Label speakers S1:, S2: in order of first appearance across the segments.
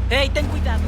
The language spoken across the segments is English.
S1: ¡Hey, ten cuidado!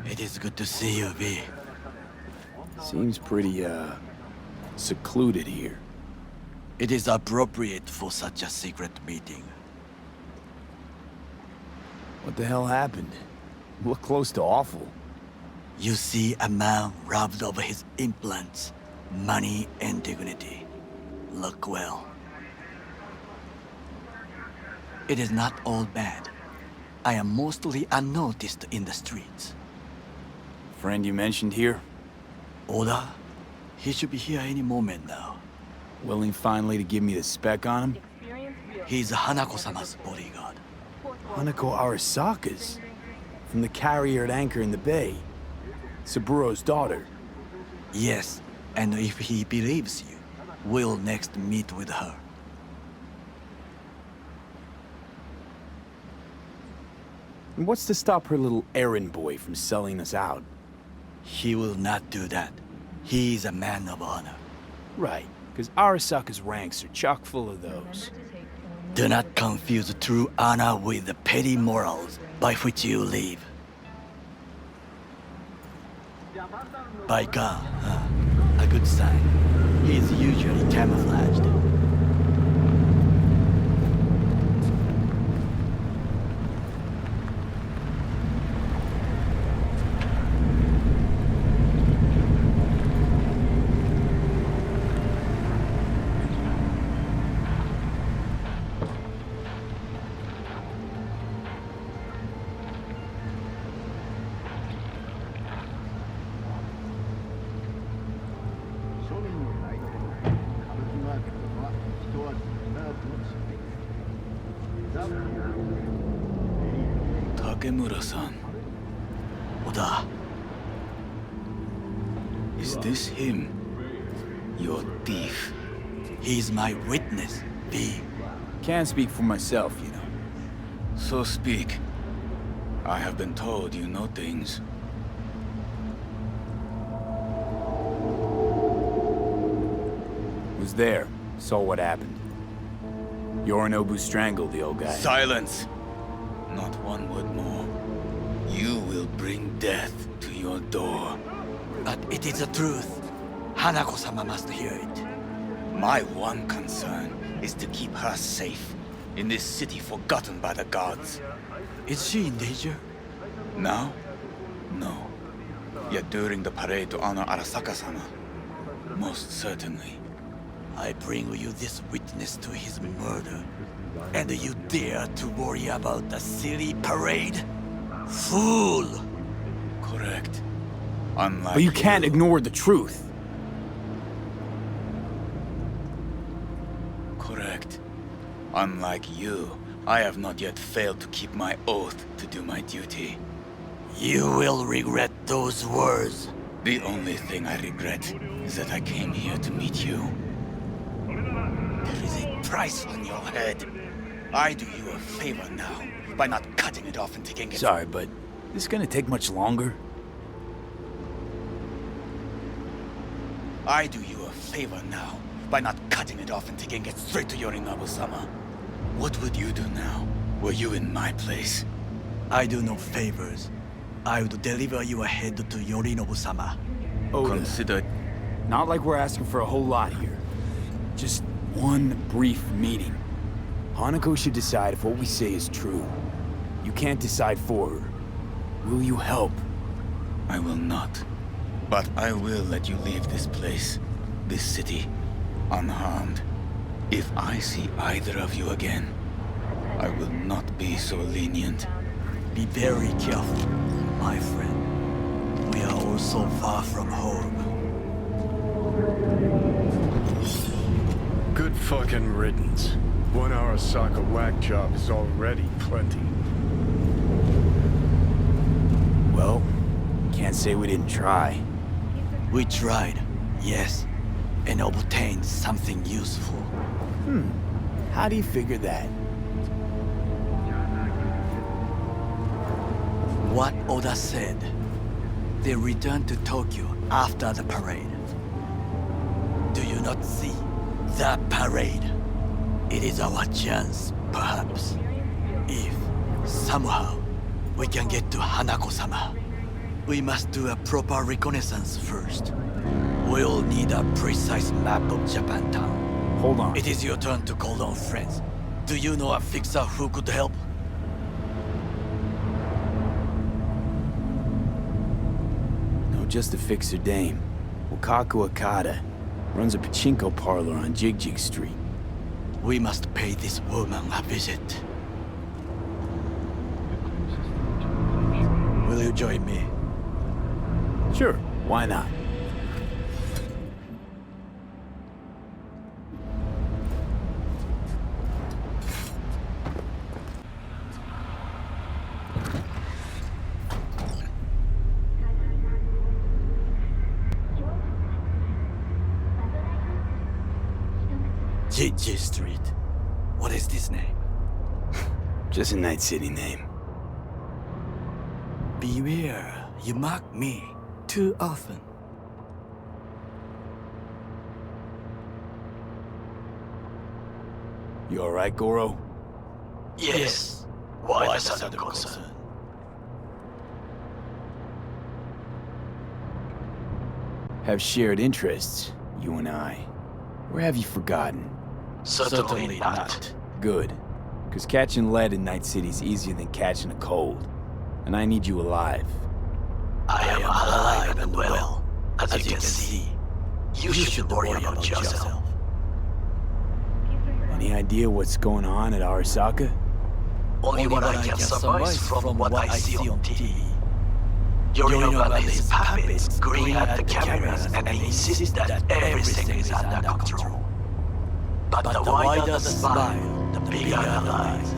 S2: It is good to see you, V.
S3: Seems pretty, secluded here.
S2: It is appropriate for such a secret meeting.
S3: What the hell happened? You look close to awful.
S2: You see a man robbed of his implants, money and dignity. Look well. It is not all bad. I am mostly unnoticed in the streets.
S3: Friend you mentioned here?
S2: Oda? He should be here any moment now.
S3: Willing finally to give me the spec on him?
S2: He's Hanako-sama's bodyguard.
S3: Hanako Arasaka's? From the carrier at anchor in the bay. Saburo's daughter.
S2: Yes, and if he believes you, we'll next meet with her.
S3: And what's to stop her little errand boy from selling us out?
S2: He will not do that. He is a man of honor.
S3: Right, because Arasaka's ranks are chock full of those.
S2: Do not confuse true honor with the petty morals by which you live. Biker, a good sign. He is usually camouflaged.
S3: Takemura-san.
S2: Oda,
S3: Is this him? Your thief?
S2: he's my witness, V.
S3: Can't speak for myself, you know.
S4: So speak. I have been told you know things.
S3: Was there. Saw what happened. Yorinobu strangled the old guy.
S4: Silence! Not one word more. You will bring death to your door.
S2: But it is the truth. Hanako-sama must hear it.
S4: My one concern is to keep her safe in this city forgotten by the gods.
S2: Is she in danger?
S4: Now? No. Yet during the parade to honor Arasaka-sama, most certainly.
S2: I bring you this witness to his murder, and you dare to worry about the silly parade? Fool!
S4: Correct. Unlike
S3: But you can't ignore the truth.
S4: Correct. Unlike you, I have not yet failed to keep my oath to do my duty.
S2: You will regret those words.
S4: The only thing I regret is that I came here to meet you. There is a price on your head. I do you a favor now by not cutting it off and taking it.
S3: Sorry, but this is gonna take much longer?
S4: I do you a favor now by not cutting it off and taking it straight to Yorinobu-sama. What would you do now, were you in my place?
S2: I do no favors. I would deliver your head to Yorinobu-sama.
S3: Oda,
S4: Consider...
S3: not like we're asking for a whole lot here. Just one brief meeting. Hanako should decide if what we say is true. You can't decide for her. Will you help?
S4: I will not. But I will let you leave this place, this city, unharmed. If I see either of you again, I will not be so lenient.
S2: Be very careful, my friend. We are all so far from home.
S1: Good fucking riddance. 1 Arasaka whack job is already plenty.
S3: Well, can't say we didn't try.
S2: We tried, yes, and obtained something useful.
S3: How do you figure that?
S2: What Oda said. They returned to Tokyo after the parade. Do you not see that parade? It is our chance, perhaps. If, somehow, we can get to Hanako-sama. We must do a proper reconnaissance first. We'll need a precise map of Japantown.
S3: Hold on.
S2: It is your turn to call on friends. Do you know a fixer who could help?
S3: No, just a fixer dame. Wakaku Okada. Runs a pachinko parlor on Jig Street.
S2: We must pay this woman a visit. Will you join me?
S3: Sure, why not?
S2: Jig Street. What is this name?
S3: Just a Night City name.
S2: Beware, you mock me too often.
S3: You alright, Goro?
S2: Yes. Why the sudden concern?
S3: Have shared interests, you and I. Or have you forgotten?
S2: Certainly not.
S3: Good. Because catching lead in Night City's easier than catching a cold. And I need you alive.
S2: I am alive and well, as you can see. You should worry about yourself.
S3: Any idea what's going on at Arasaka?
S2: Only what I can surmise from what I see on TV. Yorinobu and his puppets grin at the cameras and insist that everything is under control. But the wider the smile, the bigger the lies.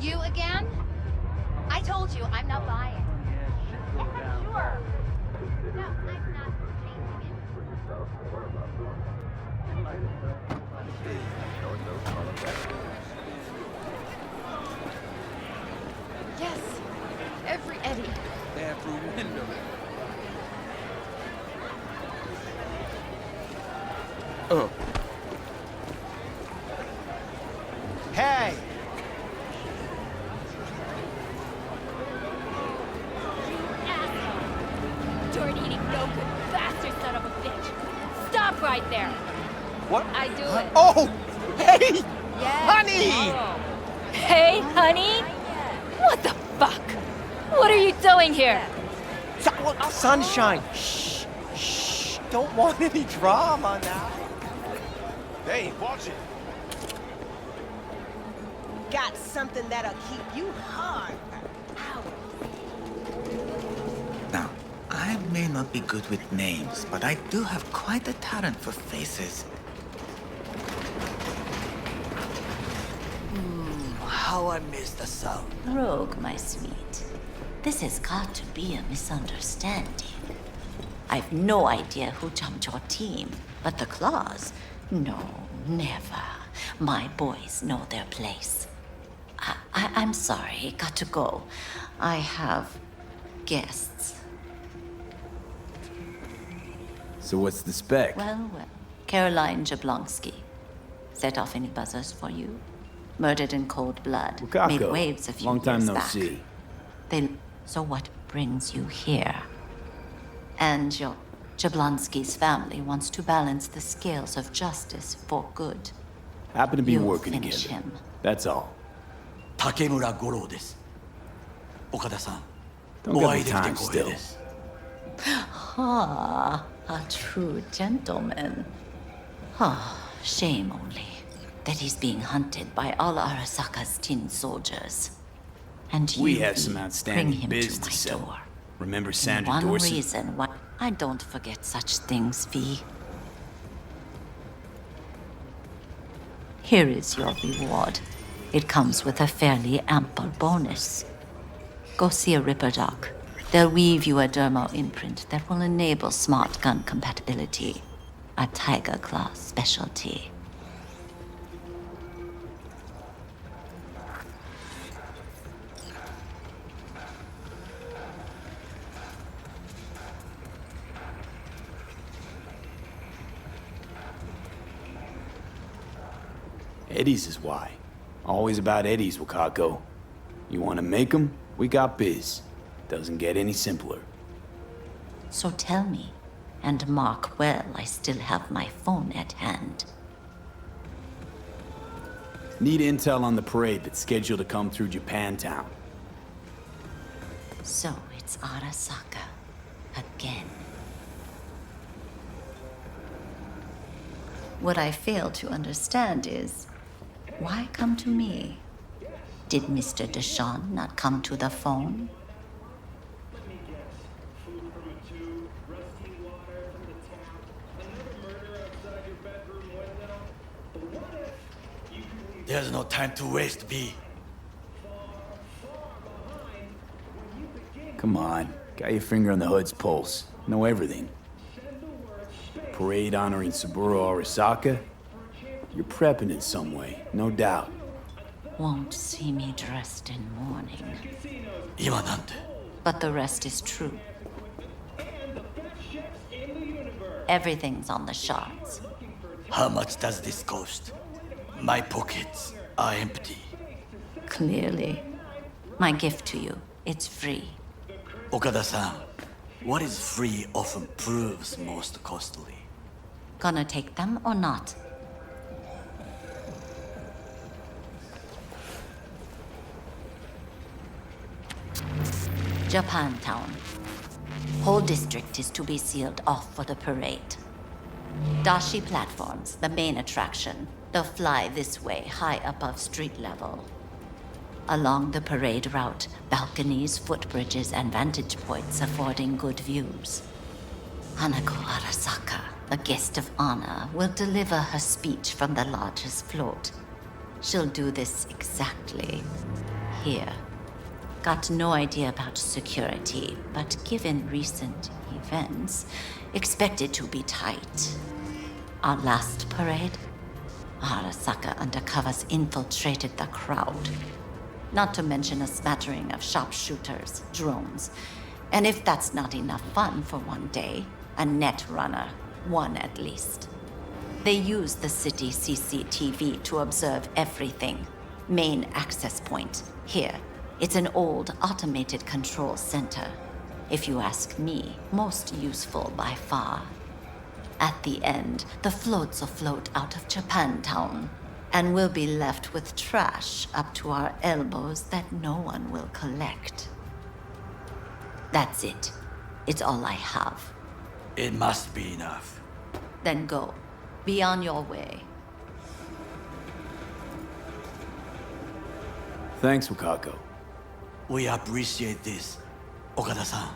S5: You again? I told you, I'm not buying. Yes, I'm sure. No, I'm not changing it. Yes, every Eddie.
S6: Bathroom window.
S7: Oh. Hey!
S5: Dirt-eating, no-good bastard son of a bitch. Stop right there.
S7: What?
S5: I do it.
S7: Oh! Hey!
S5: Yes.
S7: Honey!
S5: Hey, honey? What the fuck? What are you doing here?
S7: Sunshine! Shh! Shh! Don't want any drama now. Hey, watch it.
S8: Got something that'll keep you hard for hours.
S4: Now, I may not be good with names, but I do have quite a talent for faces.
S2: How I miss the sound.
S9: Rogue, my sweet. This has got to be a misunderstanding. I've no idea who jumped your team, but the claws? No, never. My boys know their place. I'm sorry, got to go. I have guests.
S3: So what's the spec?
S9: Well, Caroline Jablonski. Set off any buzzers for you? Murdered in cold blood.
S3: Wakako.
S9: Made waves a few
S3: Long time
S9: years
S3: no
S9: back.
S3: see.
S9: So what brings you here? And your Jablonski's family wants to balance the scales of justice for good.
S3: Happen to be
S9: You'll
S3: working
S9: finish
S3: together.
S9: him.
S3: That's all.
S2: 竹村五郎です。岡田さん、
S3: Don't
S2: お
S3: get
S2: 会い
S3: the
S2: できて
S3: time
S2: 光栄
S3: still.
S2: です。
S9: Ah, a true gentleman. Ah, shame only that he's being hunted by all Arasaka's tin soldiers. And you
S3: We have some
S9: bring
S3: outstanding
S9: him
S3: biz
S9: to
S3: to
S9: my
S3: sell.
S9: door.
S3: Remember
S9: And
S3: Sandra
S9: one
S3: Dorsey?
S9: reason why I don't forget such things, V. Here is your reward. It comes with a fairly ample bonus. Go see a Ripper Doc. They'll weave you a dermo imprint that will enable smart gun compatibility. A Tiger Claw specialty.
S3: Eddie's is why. Always about Eddie's, Wakako. You want to make 'em? We got biz. Doesn't get any simpler.
S9: So tell me, and mark well I still have my phone at hand.
S3: Need intel on the parade that's scheduled to come through Japantown.
S9: So it's Arasaka. Again. What I fail to understand is, why come to me? Did Mr. Deshawn not come to the phone?
S2: There's no time to waste, V.
S3: Come on. Got your finger on the hood's pulse. Know everything. Parade honoring Saburo Arasaka? You're prepping in some way, no doubt.
S9: Won't see me dressed in mourning.
S2: 今なんて
S9: But the rest is true. Everything's on the shards.
S2: How much does this cost? My pockets are empty.
S9: Clearly. My gift to you, it's free.
S2: Okada-san, what is free often proves most costly.
S9: Gonna take them or not? Japantown. Whole district is to be sealed off for the parade. Dashi platforms, the main attraction. They'll fly this way, high above street level. Along the parade route, balconies, footbridges, and vantage points affording good views. Hanako Arasaka, the guest of honor, will deliver her speech from the largest float. She'll do this exactly here. Got no idea about security, but given recent events, expect it to be tight. Our last parade, Arasaka undercovers infiltrated the crowd. Not to mention a smattering of sharpshooters, drones, and if that's not enough fun for one day, a net runner, one at least. They use the city CCTV to observe everything. Main access point, here. It's an old automated control center. If you ask me, most useful by far. At the end, the floats will float out of Japantown, and we'll be left with trash up to our elbows that no one will collect. That's it. It's all I have.
S2: It must be enough.
S9: Then go. Be on your way.
S3: Thanks, Wakako.
S2: We appreciate this, Okada-san.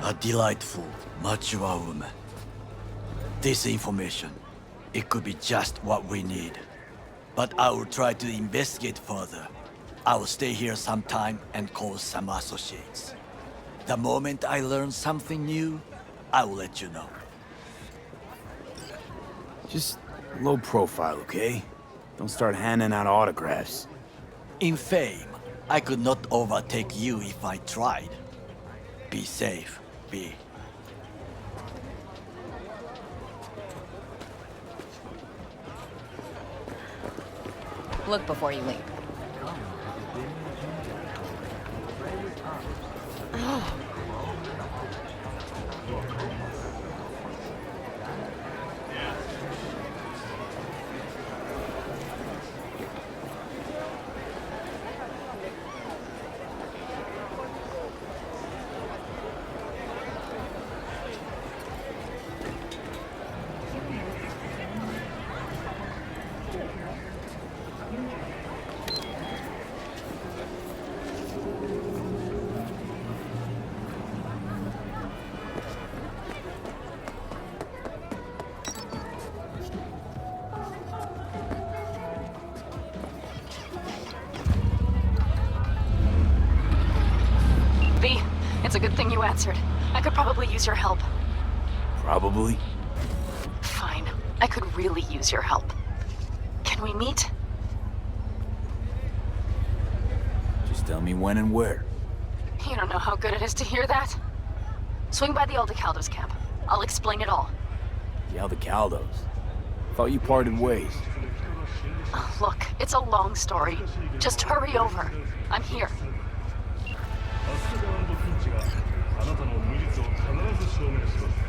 S2: A delightful, mature woman. This information, it could be just what we need. But I will try to investigate further. I will stay here some time and call some associates. The moment I learn something new, I will let you know.
S3: Just low profile, okay? Don't start handing out autographs.
S2: In fame, I could not overtake you if I tried. Be safe, B.
S6: Look before you leap. V, it's a good thing you answered. I could probably use your help.
S3: Probably.
S6: Fine. I could really use your help. Can we meet?
S3: Just tell me when and where.
S6: You don't know how good it is to hear that. Swing by the Aldecaldos camp. I'll explain it all.
S3: The Aldecaldos. Thought you parted ways.
S6: Look, it's a long story. Just hurry over. I'm here.
S10: アスカ&フィンチがあなたの無実を必ず証明します。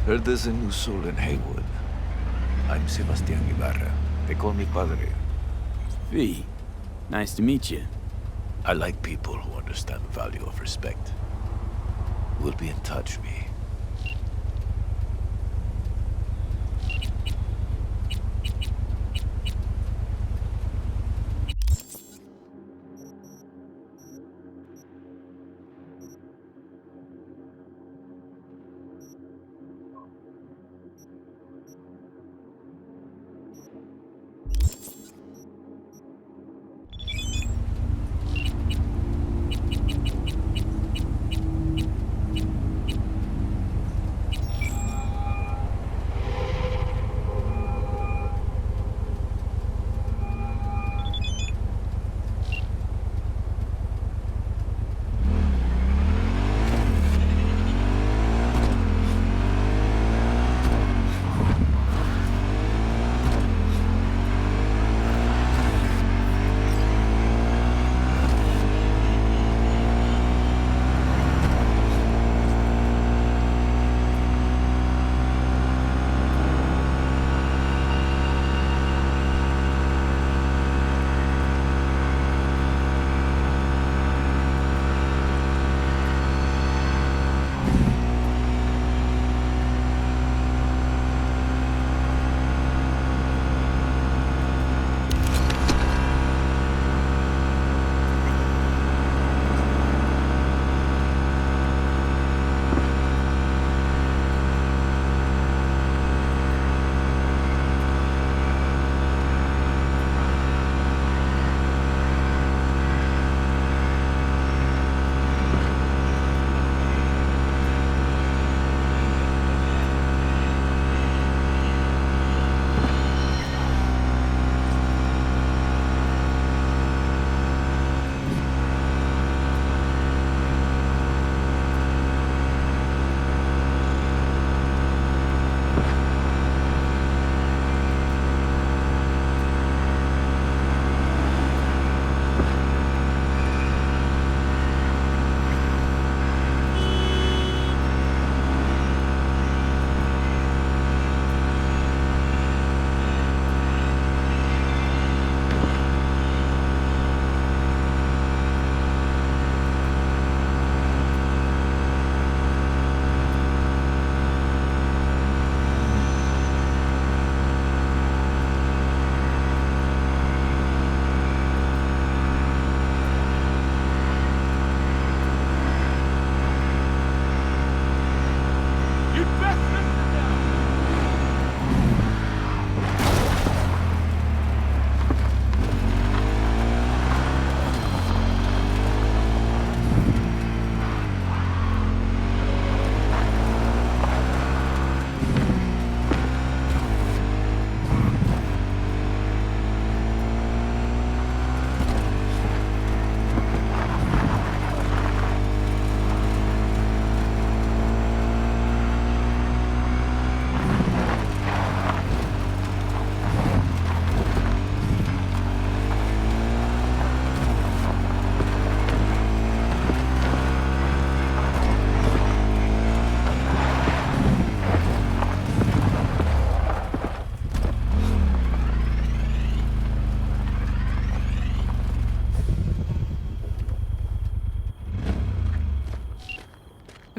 S11: Heard there's a new soul in Haywood. I'm Sebastian Ibarra. They call me Padre.
S3: V, nice to meet you.
S11: I like people who understand the value of respect. We'll be in touch, V.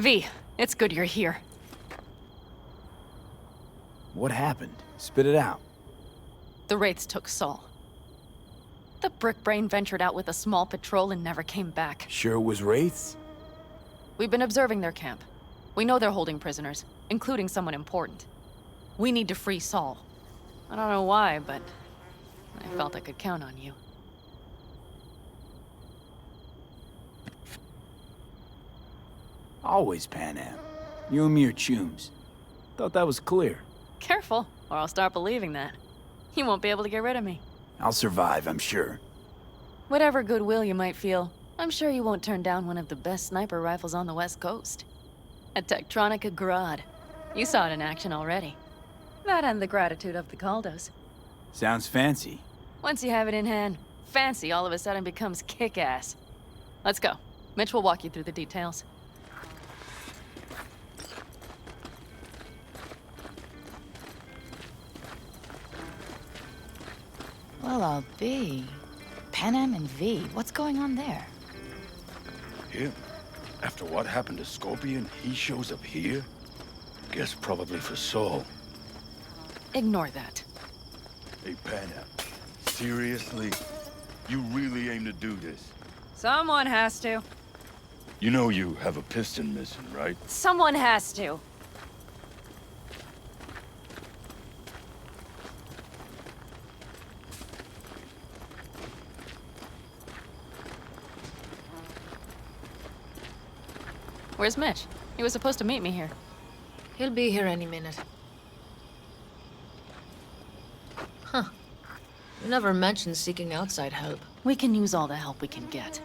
S6: V, it's good you're here.
S3: What happened? Spit it out.
S6: The Wraiths took Saul. The brick brain ventured out with a small patrol and never came back.
S3: Sure it was Wraiths?
S6: We've been observing their camp. We know they're holding prisoners, including someone important. We need to free Saul. I don't know why, but I felt I could count on you.
S3: Always Panam. You and me are chums. Thought that was clear.
S6: Careful, or I'll start believing that. You won't be able to get rid of me.
S3: I'll survive, I'm sure.
S6: Whatever goodwill you might feel, I'm sure you won't turn down one of the best sniper rifles on the West Coast. A Tektronica Grad. You saw it in action already. That and the gratitude of the Caldos.
S3: Sounds fancy.
S6: Once you have it in hand, fancy all of a sudden becomes kick-ass. Let's go. Mitch will walk you through the details.
S12: Well, I'll be. Panam and V, what's going on there?
S13: Him? After what happened to Scorpion, he shows up here? Guess probably for Saul.
S6: Ignore that.
S13: Hey, Panam. Seriously? You really aim to do this?
S6: Someone has to.
S13: You know you have a piston missing, right?
S6: Someone has to. Where's Mitch? He was supposed to meet me here.
S14: He'll be here any minute. Huh. You never mentioned seeking outside help.
S6: We can use all the help we can get.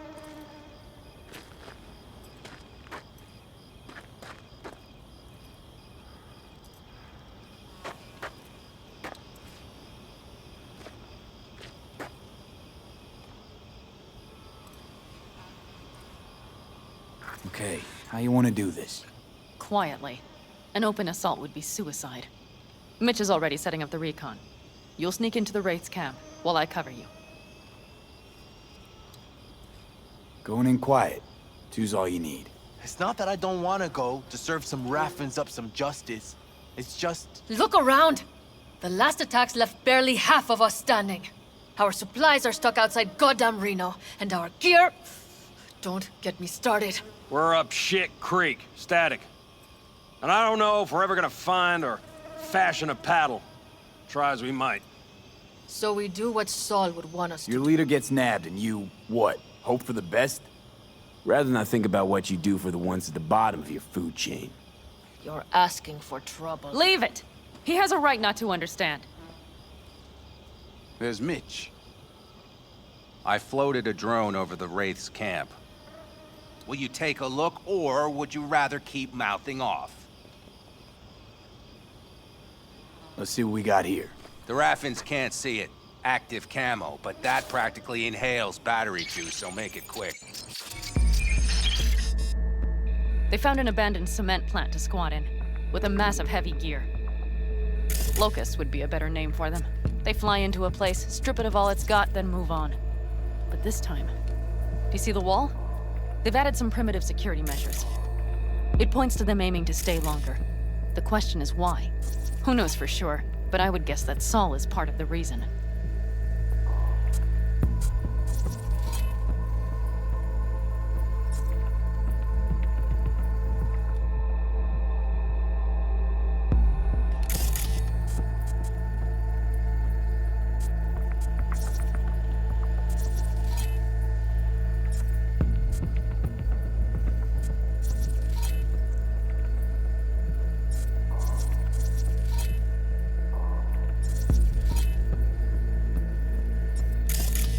S3: Okay, how you want to do this?
S6: Quietly. An open assault would be suicide. Mitch is already setting up the recon. You'll sneak into the Wraith's camp while I cover you.
S3: Going in quiet. Two's all you need.
S7: It's not that I don't want to go to serve some Raffins up some justice. It's just...
S14: Look around! The last attacks left barely half of us standing. Our supplies are stuck outside goddamn Reno, and our gear... Don't get me started.
S15: We're up shit creek, static. And I don't know if we're ever gonna find or fashion a paddle. Try as we might.
S14: So we do what Saul would want us to.
S3: Your leader gets nabbed and you, what, hope for the best? Rather than think about what you do for the ones at the bottom of your food chain.
S14: You're asking for trouble.
S6: Leave it! He has a right not to understand.
S16: There's Mitch. I floated a drone over the Wraith's camp. Will you take a look, or would you rather keep mouthing off?
S3: Let's see what we got here.
S16: The Raffins can't see it. Active camo, but that practically inhales battery juice, so make it quick.
S6: They found an abandoned cement plant to squat in, with a massive heavy gear. Locusts would be a better name for them. They fly into a place, strip it of all it's got, then move on. But this time, do you see the wall? They've added some primitive security measures. It points to them aiming to stay longer. The question is why? Who knows for sure, but I would guess that Saul is part of the reason.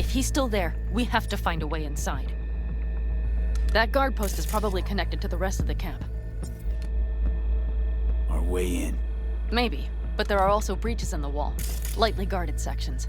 S6: He's still there. We have to find a way inside. That guard post is probably connected to the rest of the camp.
S3: Our way in.
S6: Maybe, but there are also breaches in the wall. Lightly guarded sections.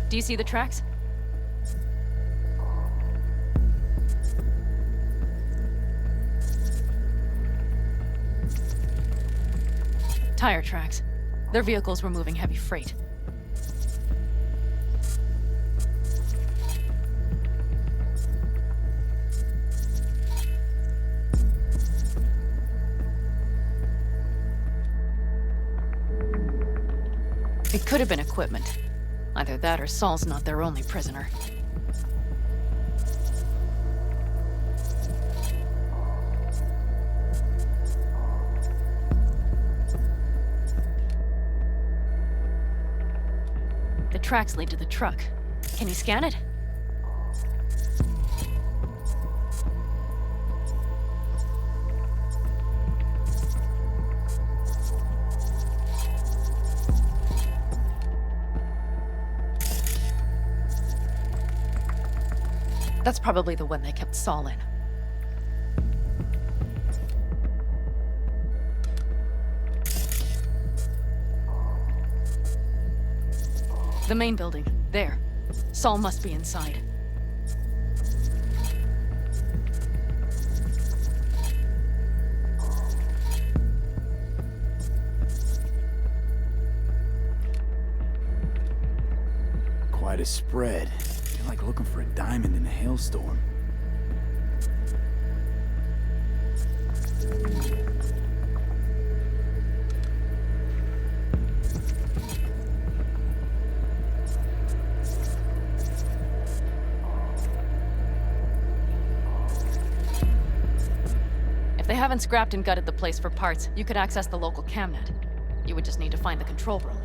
S6: Do you see the tracks? Tire tracks. Their vehicles were moving heavy freight. It could have been equipment. Either that or Saul's not their only prisoner. The tracks lead to the truck. Can you scan it? That's probably the one they kept Saul in. The main building. There. Saul must be inside.
S3: Quite a spread. I feel like looking for a diamond in a hailstorm.
S6: If they haven't scrapped and gutted the place for parts, you could access the local camnet. You would just need to find the control room.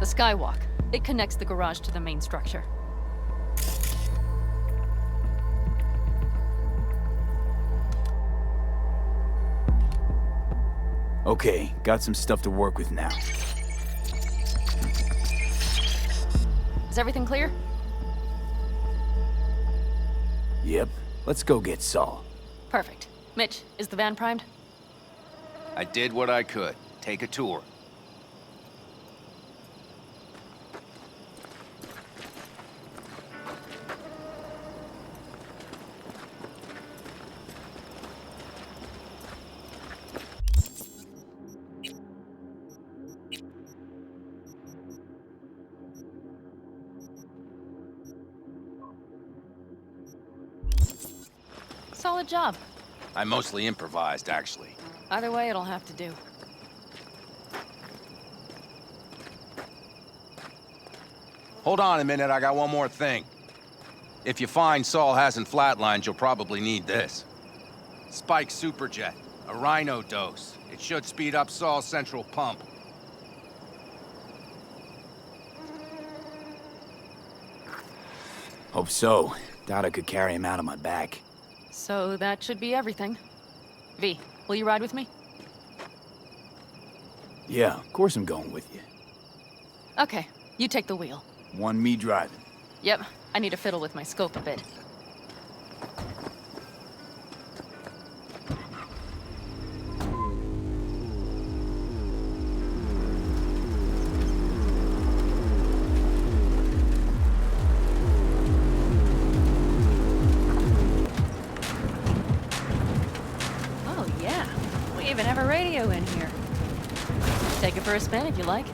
S6: The skywalk. It connects the garage to the main structure.
S3: Okay, got some stuff to work with now.
S6: Is everything clear?
S3: Yep. Let's go get Saul.
S6: Perfect. Mitch, is the van primed?
S16: I did what I could. Take a tour.
S6: Solid job.
S16: I mostly improvised, actually.
S6: Either way, it'll have to do.
S16: Hold on a minute, I got one more thing. If you find Saul hasn't flatlined, you'll probably need this. Spike Superjet, a Rhino dose. It should speed up Saul's central pump.
S3: Hope so. Doubt I could carry him out on my back.
S6: So that should be everything. V, will you ride with me?
S3: Yeah, of course I'm going with you.
S6: Okay, you take the wheel.
S3: One me driving.
S6: Yep, I need to fiddle with my scope a bit. Take it for a spin if you like.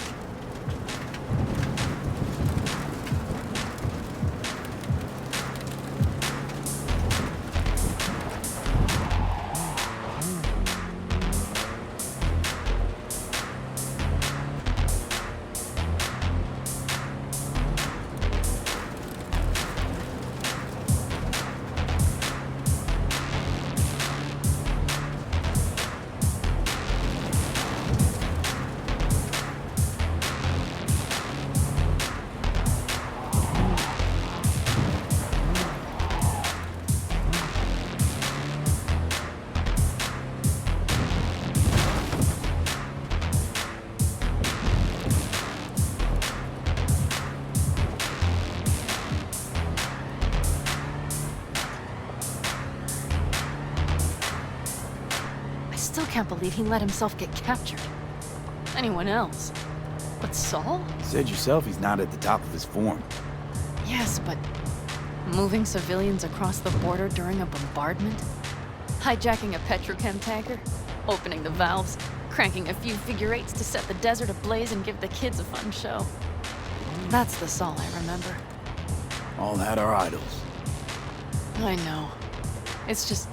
S6: Can't believe he let himself get captured. Anyone else? But Saul?
S3: You said yourself he's not at the top of his form.
S6: Yes, but moving civilians across the border during a bombardment? Hijacking a petrochem tanker? Opening the valves? Cranking a few figure eights to set the desert ablaze and give the kids a fun show? That's the Saul I remember.
S3: All had our idols.
S6: I know. It's just...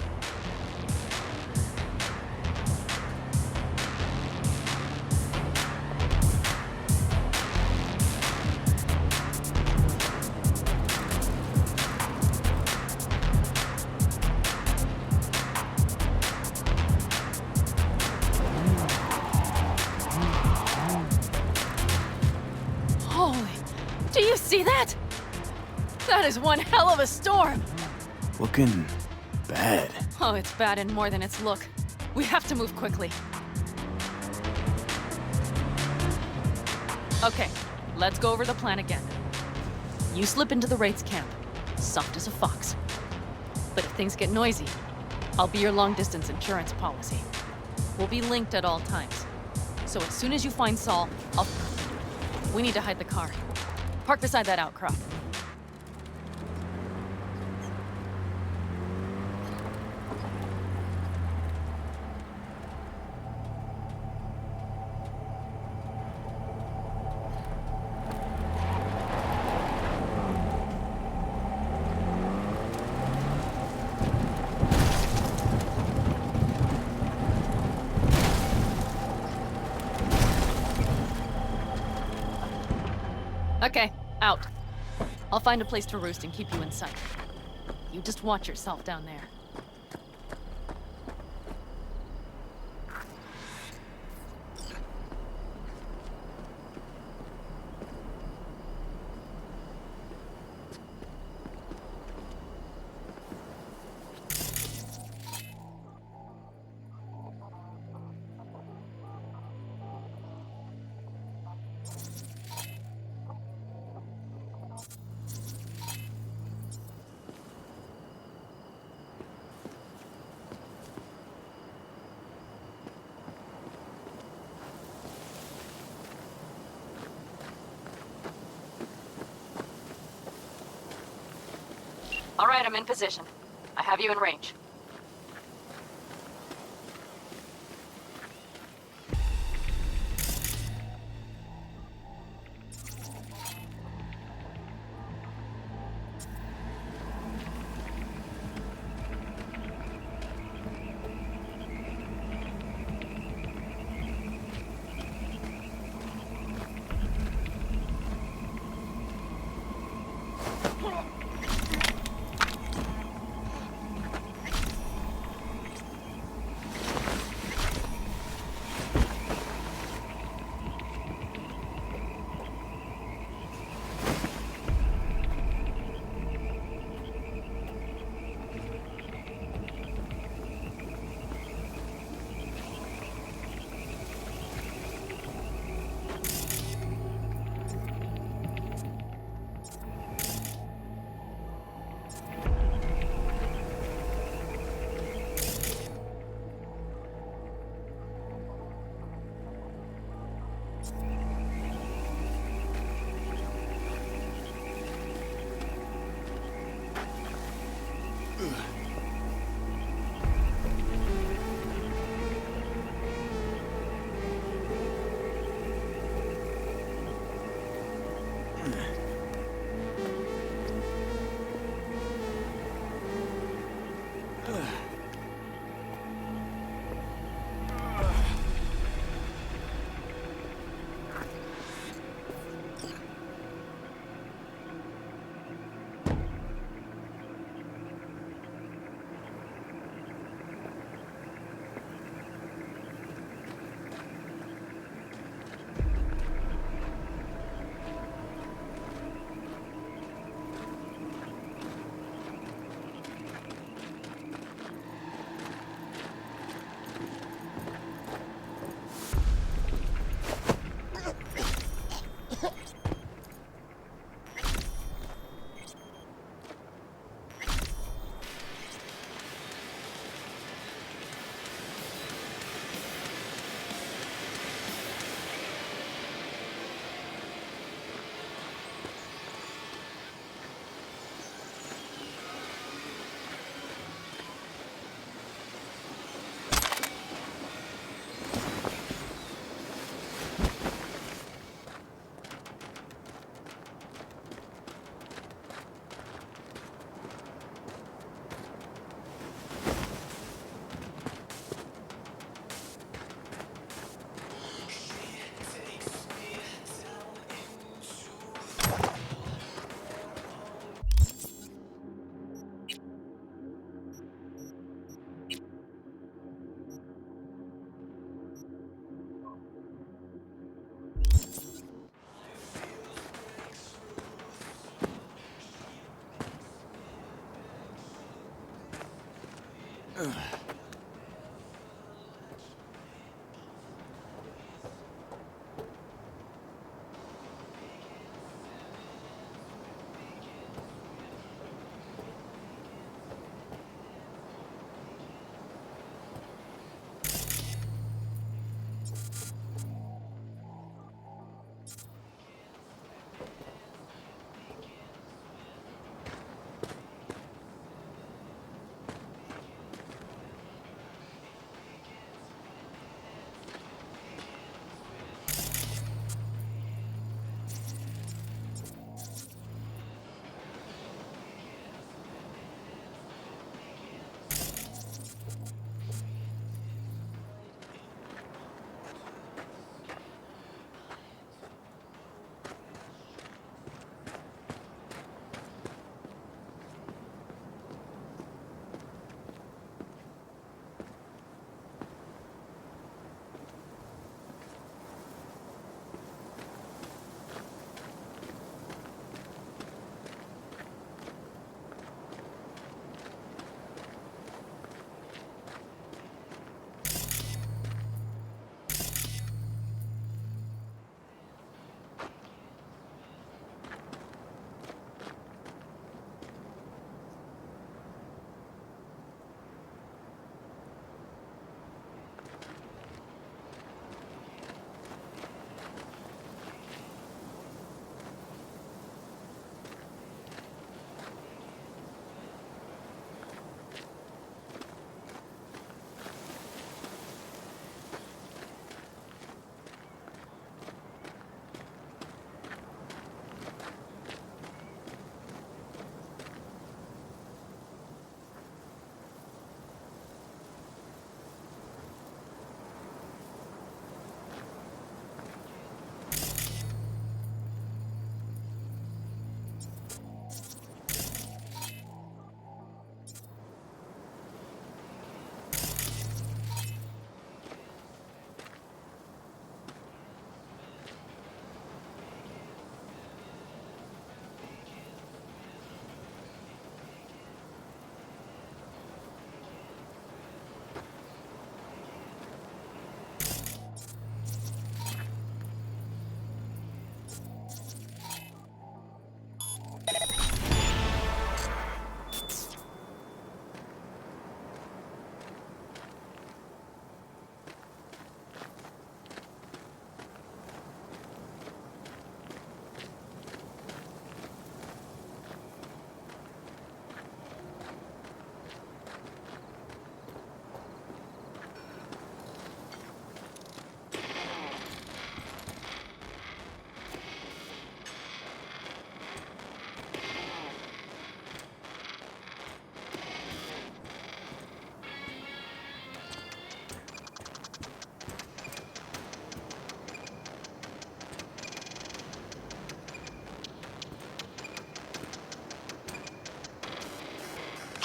S6: Do you see that? That is one hell of a storm!
S3: Looking bad.
S6: Oh, it's bad in more than its look. We have to move quickly. Okay, let's go over the plan again. You slip into the Wraith's camp, soft as a fox. But if things get noisy, I'll be your long-distance insurance policy. We'll be linked at all times. So as soon as you find Saul, we need to hide the car. Park beside that outcrop. Okay, out. I'll find a place to roost and keep you in sight. You just watch yourself down there. All right, I'm in position. I have you in range.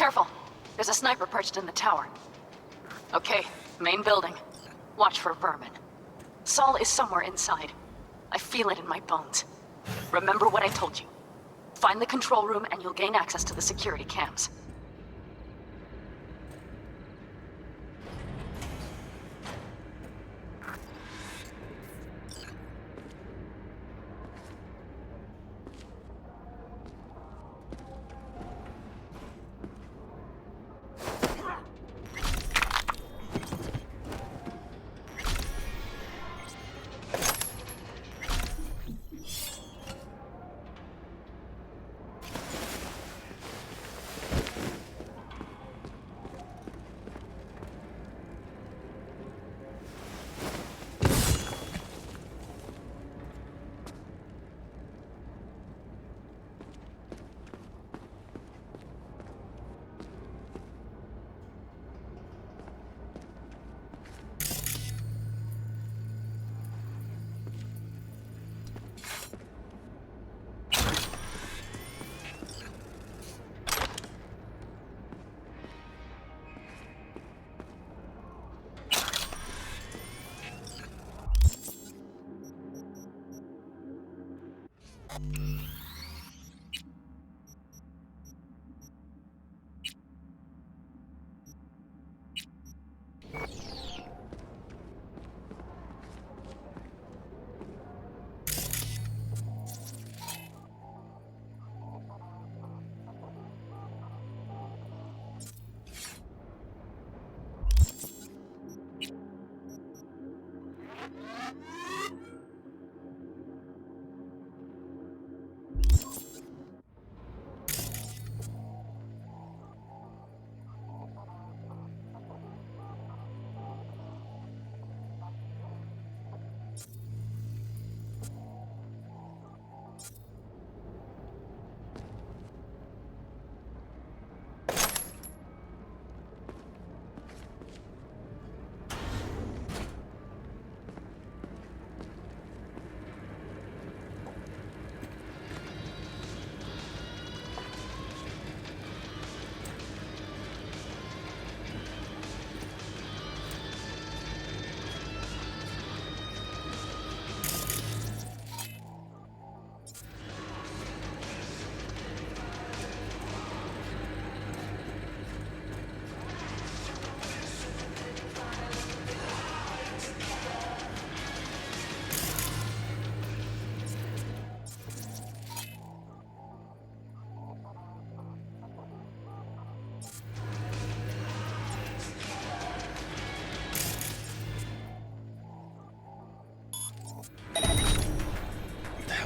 S6: Careful. There's a sniper perched in the tower. Okay, main building. Watch for vermin. Saul is somewhere inside. I feel it in my bones. Remember what I told you. Find the control room and you'll gain access to the security cams.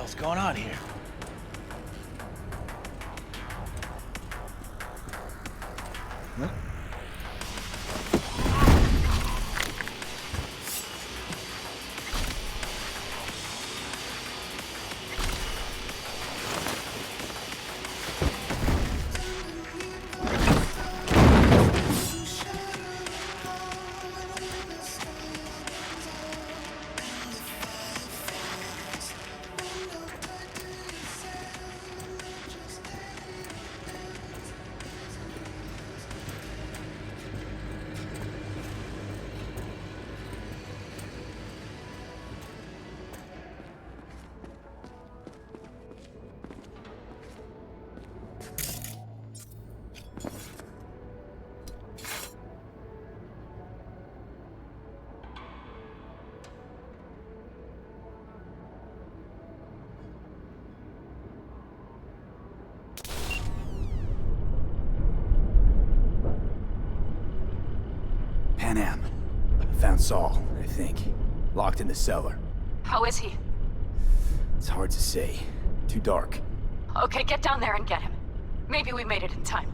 S17: hell's going on here? Huh?
S3: Panam. Found Saul, I think. Locked in the cellar.
S6: How is he?
S3: It's hard to say. Too dark.
S6: Okay, get down there and get him. Maybe we made it in time.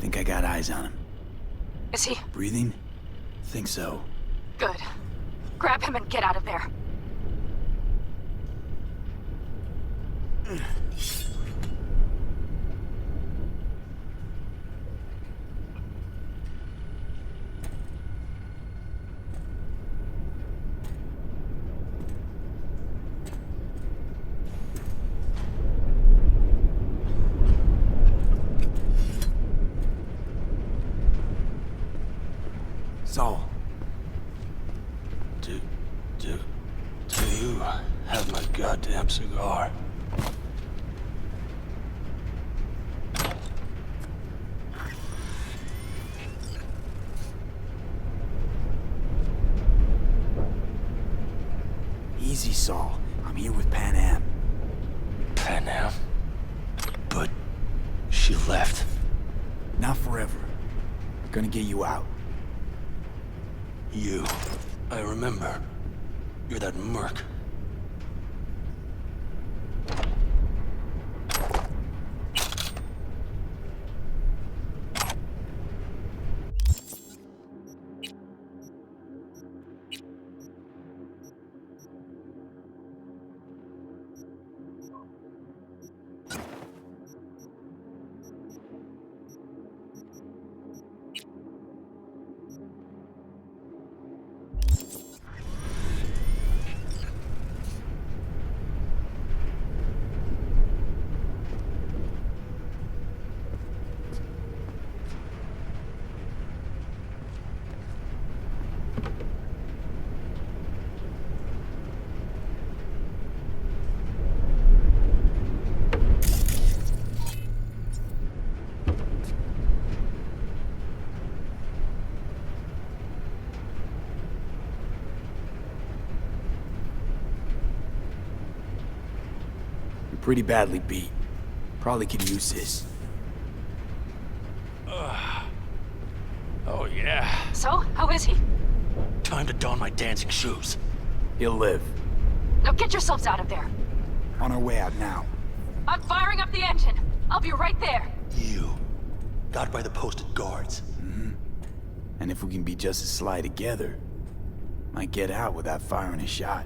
S3: Think I got eyes on him.
S6: Is he?
S3: Breathing? Think so.
S6: Good. Grab him and get out of there.
S3: Saul.
S13: Do you have my goddamn cigar?
S3: Easy, Saul. I'm here with Pan Am.
S13: Pan Am? But she left.
S3: Not forever. Gonna get you out.
S13: You. I remember. You're that merc.
S3: Pretty badly beat. Probably could use this.
S13: Oh, yeah.
S6: So, how is he?
S13: Time to don my dancing shoes.
S3: He'll live.
S6: Now get yourselves out of there.
S3: On our way out now.
S6: I'm firing up the engine. I'll be right there.
S13: You. Got by the posted guards.
S3: And if we can be just as sly together, might get out without firing a shot.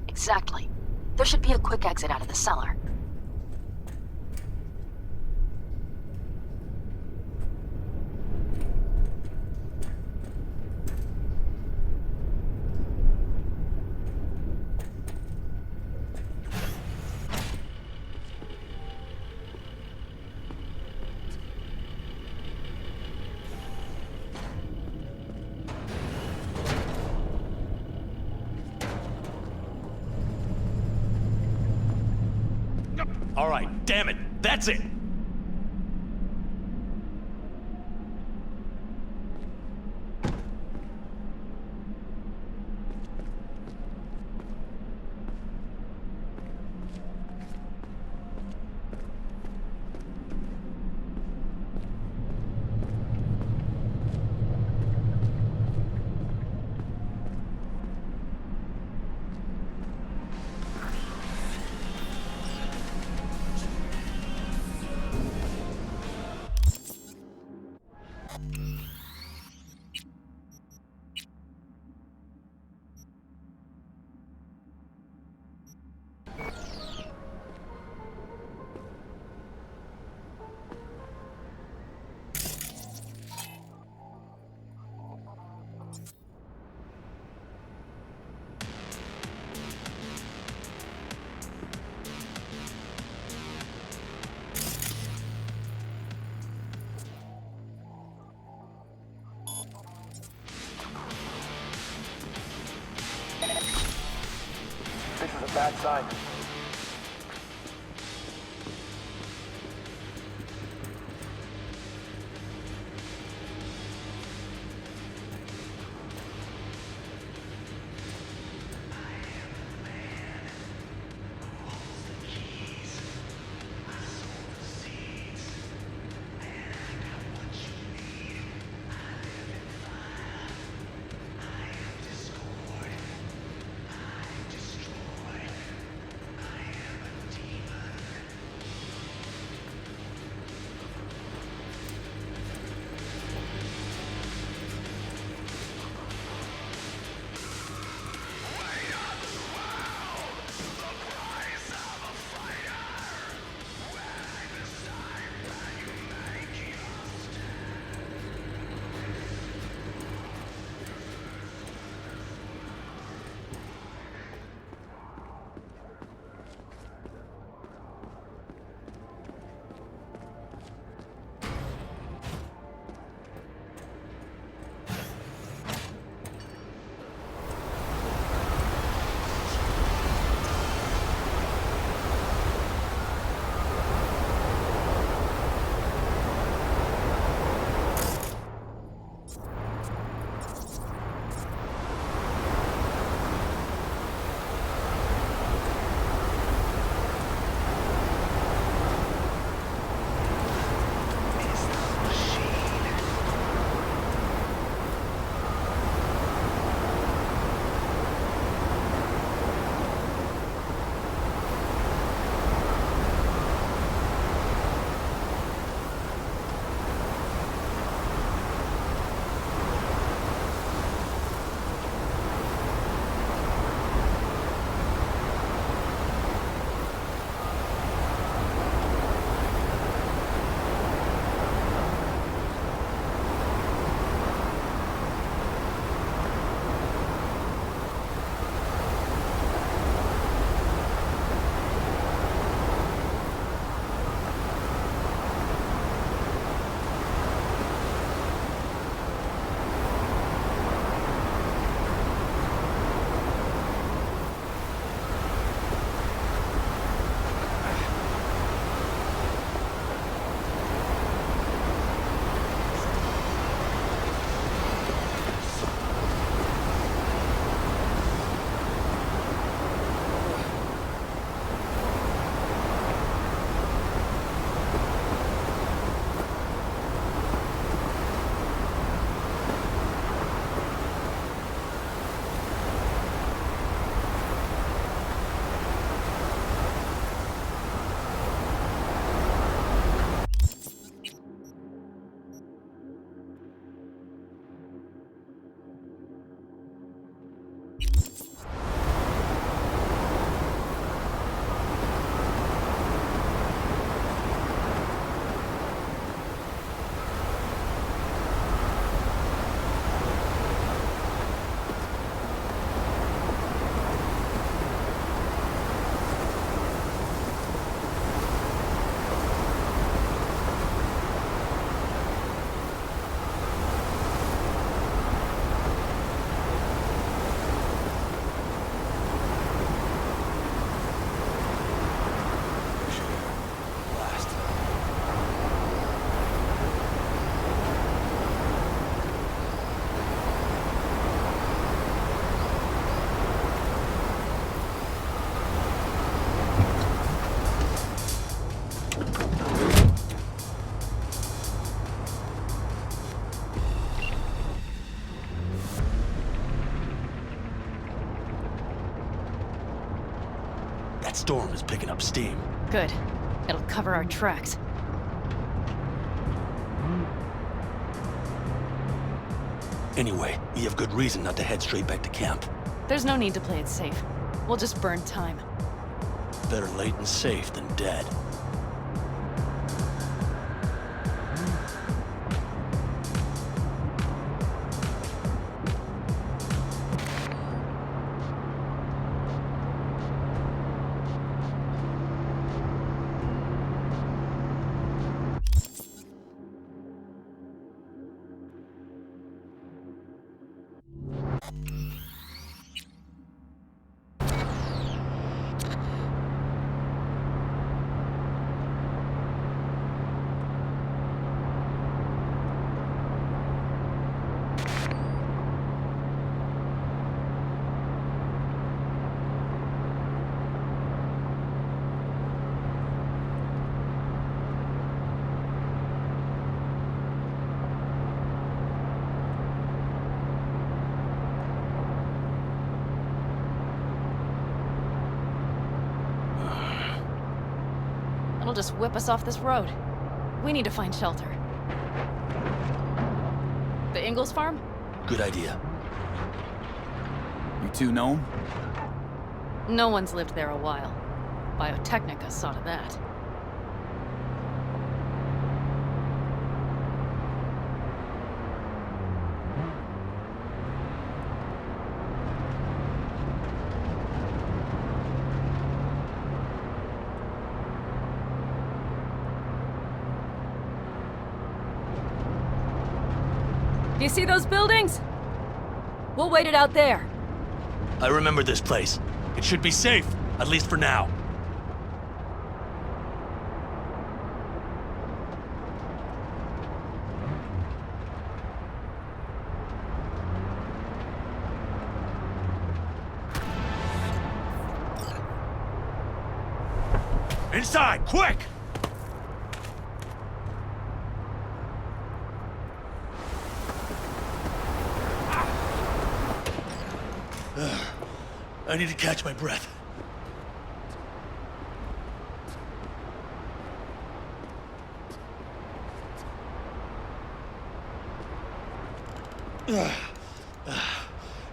S6: Exactly. There should be a quick exit out of the cellar.
S13: All right, damn it. That's it.
S18: This is a bad sign. storm is picking up steam.
S6: Good. It'll cover our tracks.
S18: Anyway, we have good reason not to head straight back to camp.
S6: There's no need to play it safe. We'll just burn time.
S18: Better late and safe than dead.
S6: It'll just whip us off this road. We need to find shelter. The Ingalls farm?
S18: Good idea.
S3: You two know him?
S6: No one's lived there a while. Biotechnica saw to that. Do you see those buildings? We'll wait it out there.
S18: I remember this place. It should be safe, at least for now. Inside, quick! I need to catch my breath.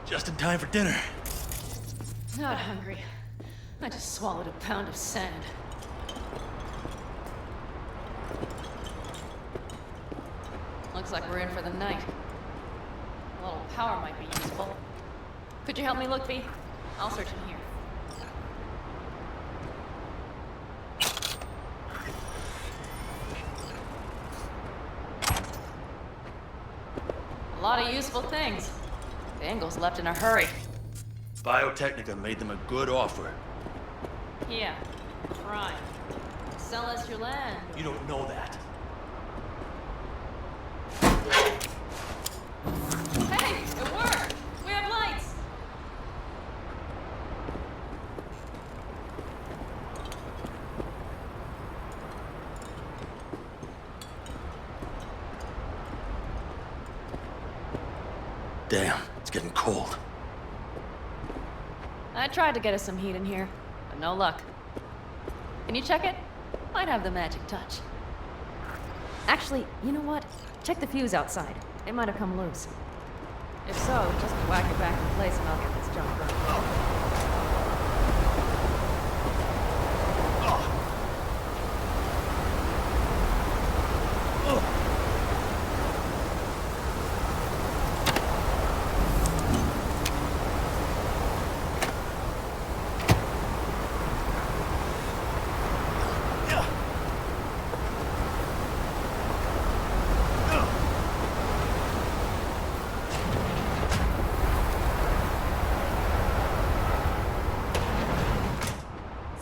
S18: Just in time for dinner.
S6: Not hungry. I just swallowed a pound of sand. Looks like we're in for the night. A little power might be useful. Could you help me look, V? I'll search in here. A lot of useful things. The Ingalls left in a hurry.
S18: Biotechnica made them a good offer.
S6: Yeah, right. Sell us your land.
S18: You don't know that.
S6: Hey, it worked! We have lights!
S18: Damn, it's getting cold.
S6: I tried to get us some heat in here, but no luck. Can you check it? Might have the magic touch. Actually, you know what? Check the fuse outside. It might have come loose. If so, just whack it back in place and I'll get this junk burned.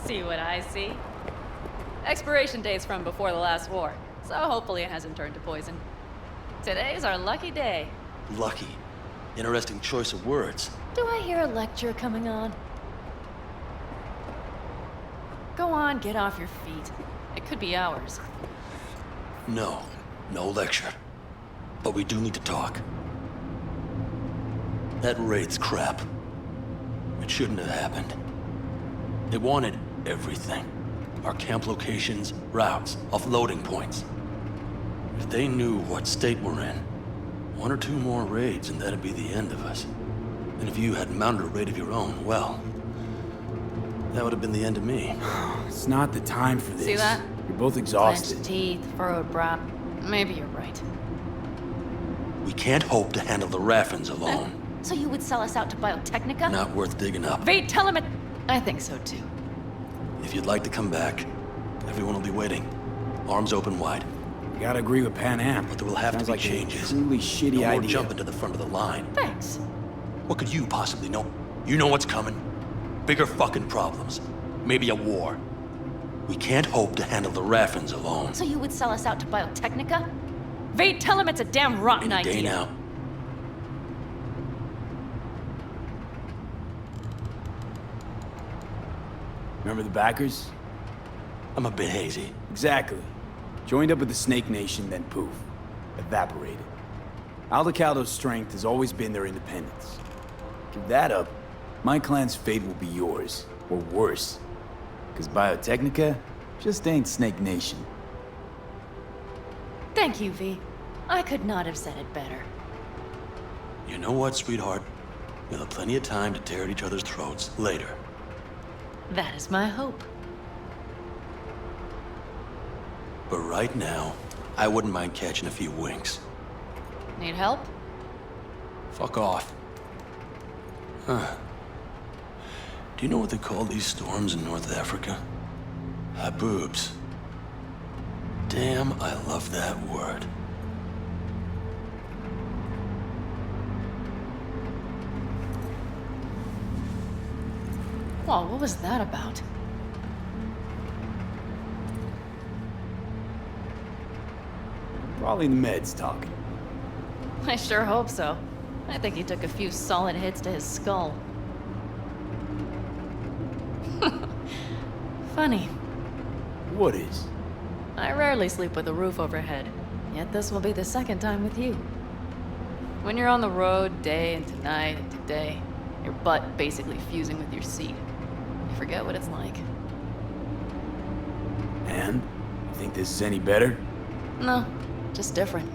S6: See what I see? Expiration date's from before the last war, so hopefully it hasn't turned to poison. Today's our lucky day.
S18: Lucky. Interesting choice of words.
S6: Do I hear a lecture coming on? Go on, get off your feet. It could be hours.
S18: No lecture. But we do need to talk. That raid's crap. It shouldn't have happened. They wanted Everything. Our camp locations, routes, offloading points. If they knew what state we're in, 1 or 2 more raids and that'd be the end of us. And if you had mounted a raid of your own, well, that would have been the end of me.
S3: It's not the time for this.
S6: See that?
S3: You're both exhausted.
S6: Clenched teeth, furrowed brow. Maybe you're right.
S18: We can't hope to handle the Raffins alone.
S6: So you would sell us out to Biotechnica?
S18: Not worth digging up.
S6: Vade, tell him it... I think so too.
S18: If you'd like to come back, everyone will be waiting. Arms open wide.
S3: You gotta agree with Pan Am.
S18: But there will have
S3: Sounds
S18: to be
S3: like
S18: changes.
S3: A truly shitty
S18: No more
S3: idea.
S18: jumping to the front of the line.
S6: Thanks.
S18: What could you possibly know? You know what's coming. Bigger fucking problems. Maybe a war. We can't hope to handle the Raffins alone.
S6: So you would sell us out to Biotechnica? Vade, tell him it's a damn rotten
S18: Any day
S6: idea.
S18: now.
S3: Remember the backers?
S18: I'm a bit hazy.
S3: Exactly. Joined up with the Snake Nation, then poof. Evaporated. Aldecaldo's strength has always been their independence. Give that up, my clan's fate will be yours. Or worse. Because Biotechnica just ain't Snake Nation.
S6: Thank you, V. I could not have said it better.
S18: You know what, sweetheart? We'll have plenty of time to tear at each other's throats later.
S6: That is my hope.
S18: But right now, I wouldn't mind catching a few winks.
S6: Need help?
S18: Fuck off. Huh. Do you know what they call these storms in North Africa? Haboobs. Damn, I love that word.
S6: Whoa, what was that about?
S3: Probably the meds talking.
S6: I sure hope so. I think he took a few solid hits to his skull. Funny.
S3: What is?
S6: I rarely sleep with a roof overhead, yet this will be the second time with you. When you're on the road day into night into day, your butt basically fusing with your seat. You forget what it's like.
S3: And? You think this is any better?
S6: No, just different.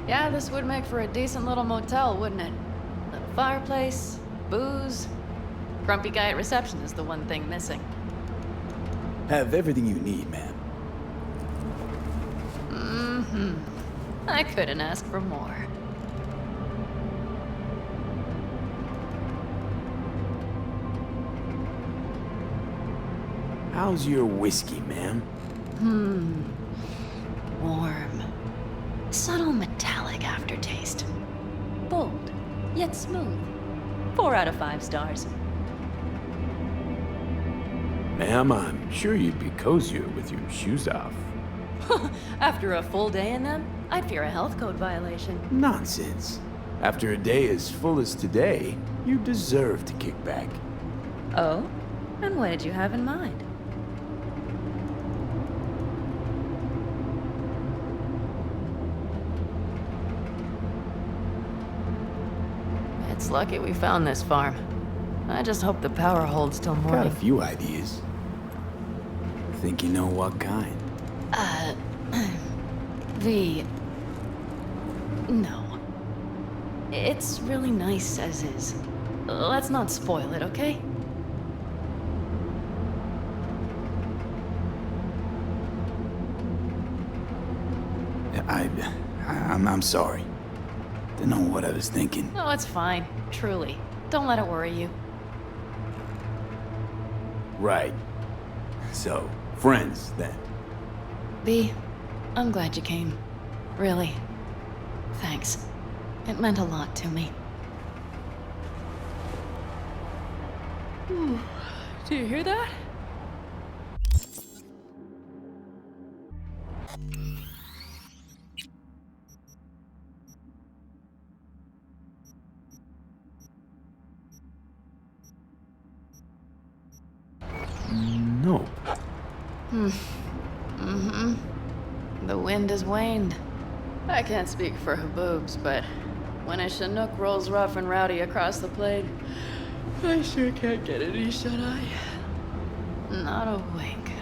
S6: Yeah, this would make for a decent little motel, wouldn't it? Little fireplace, booze. Grumpy guy at reception is the one thing missing.
S3: Have everything you need, man.
S6: Mm-hmm. I couldn't ask for more.
S3: How's your whiskey, ma'am?
S6: Warm. Subtle metallic aftertaste. Bold, yet smooth. 4 out of 5 stars.
S3: Ma'am, I'm sure you'd be cozier with your shoes off.
S6: After a full day in them, I'd fear a health code violation.
S3: Nonsense. After a day as full as today, you deserve to kick back.
S6: Oh? And what did you have in mind? It's lucky we found this farm. I just hope the power holds till
S3: Got
S6: morning.
S3: a few ideas. Think you know what kind?
S6: No. It's really nice as is. Let's not spoil it, okay?
S3: I'm sorry. Didn't know what I was thinking.
S6: No, it's fine. Truly. Don't let it worry you.
S3: Right. So, friends, then.
S6: B, I'm glad you came. Really. Thanks. It meant a lot to me. Do you hear that?
S3: No.
S6: Mm-hmm. The wind has waned. I can't speak for Haboobs, but when a Chinook rolls rough and rowdy across the plain, I sure can't get any shut-eye. Not awake.